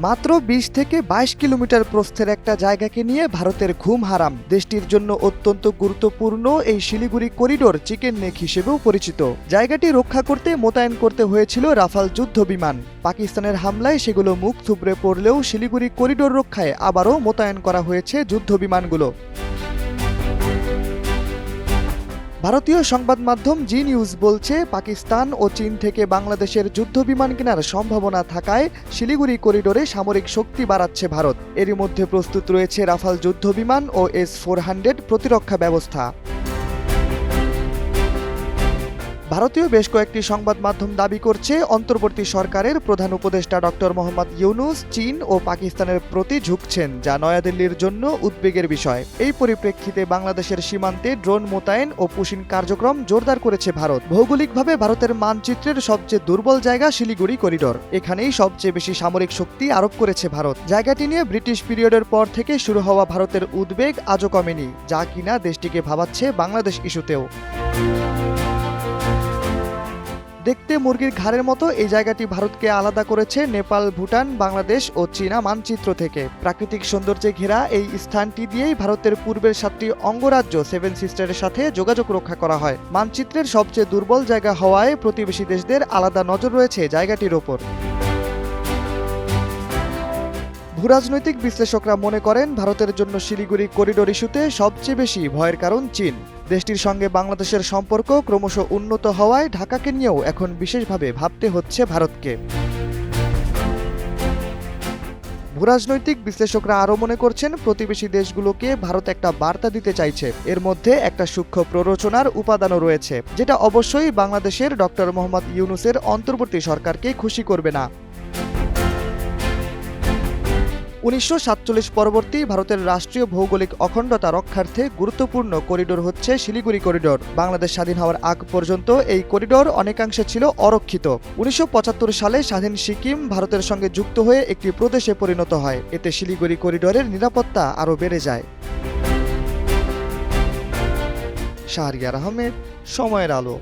মাত্র ২০ থেকে ২২ কিলোমিটার প্রস্থের একটা জায়গাকে নিয়ে ভারতের ঘুম হারাম। দেশটির জন্য অত্যন্ত গুরুত্বপূর্ণ এই শিলিগুড়ি করিডোর চিকেন নেক হিসেবেও পরিচিত। জায়গাটি রক্ষা করতে মোতায়েন করতে হয়েছিল রাফাল যুদ্ধ বিমান। পাকিস্তানের হামলায় সেগুলো মুখ থুবড়ে পড়লেও শিলিগুড়ি করিডোর রক্ষায় আবারও মোতায়েন করা হয়েছে যুদ্ধ বিমানগুলো। ভারতীয় সংবাদ মাধ্যম জি নিউজ বলছে, পাকিস্তান ও চীন থেকে বাংলাদেশের যুদ্ধ বিমান কেনার সম্ভাবনা থাকায় শিলিগুড়ি করিডোরে সামরিক শক্তি বাড়াচ্ছে ভারত। এরই মধ্যে প্রস্তুত রয়েছে রাফাল যুদ্ধ বিমান ও S-400 প্রতিরক্ষা ব্যবস্থা। ভারতীয় বেশ কয়েকটি সংবাদ মাধ্যম দাবি করছে, অন্তর্বর্তী সরকারের প্রধান উপদেষ্টা ডক্টর মোহাম্মদ ইউনূস চীন ও পাকিস্তানের প্রতি ঝুঁকছেন, যা নয়াদিল্লির জন্য উদ্বেগের বিষয়। এই পরিপ্রেক্ষিতে বাংলাদেশের সীমান্তে ড্রোন মোতায়েন ও পুশিন কার্যক্রম জোরদার করেছে ভারত। ভৌগোলিকভাবে ভারতের মানচিত্রের সবচেয়ে দুর্বল জায়গা শিলিগুড়ি করিডোর। এখানেই সবচেয়ে বেশি সামরিক শক্তি আরোপ করেছে ভারত। জায়গাটি নিয়ে ব্রিটিশ পিরিয়ডের পর থেকে শুরু হওয়া ভারতের উদ্বেগ আজও কমেনি, যা কিনা দেশটিকে ভাবাচ্ছে বাংলাদেশ ইস্যুতেও। দেখতে মুরগির ঘাড়ের মতো এই জায়গাটি ভারতকে আলাদা করেছে নেপাল, ভুটান, বাংলাদেশ ও চীনা মানচিত্র থেকে। প্রাকৃতিক সৌন্দর্যে ঘেরা এই স্থানটি দিয়েই ভারতের পূর্বের 7টি অঙ্গরাজ্য সেভেন সিস্টারের সাথে যোগাযোগ রক্ষা করা হয়। মানচিত্রের সবচেয়ে দুর্বল জায়গা হওয়ায় প্রতিবেশী দেশদের আলাদা নজর রয়েছে জায়গাটির ওপর। ভূরাজনৈতিক বিশ্লেষকরা মনে করেন, ভারতের জন্য শিলিগুড়ি করিডোর ইস্যুতে সবচেয়ে বেশি ভয়ের কারণ চীন। দেশটির সঙ্গে বাংলাদেশের সম্পর্ক ক্রমশ উন্নত হওয়ায় ঢাকাকে নিয়েও এখন বিশেষভাবে ভাবতে হচ্ছে ভারতকে। ভূরাজনৈতিক বিশ্লেষকরা আরও মনে করছেন, প্রতিবেশী দেশগুলোকে ভারত একটা বার্তা দিতে চাইছে। এর মধ্যে একটা সূক্ষ্ম প্ররোচনার উপাদানও রয়েছে, যেটা অবশ্যই বাংলাদেশের ডক্টর মোহাম্মদ ইউনূসের অন্তর্বর্তী সরকারকে খুশি করবে না। 1947 পরবর্তী ভারতের রাষ্ট্রীয় ভৌগোলিক অখণ্ডতা রক্ষার্থে গুরুত্বপূর্ণ করিডোর হচ্ছে শিলিগুড়ি করিডোর। বাংলাদেশ স্বাধীন হওয়ার আগ পর্যন্ত এই করিডোর অনেকাংশে ছিল অরক্ষিত। 1975 সালে স্বাধীন সিকিম ভারতের সঙ্গে যুক্ত হয়ে একটি প্রদেশে পরিণত হয়। এতে শিলিগুড়ি করিডোরের নিরাপত্তা আরও বেড়ে যায়। শাহরিয়ার আহমেদ, সময়ের আলো।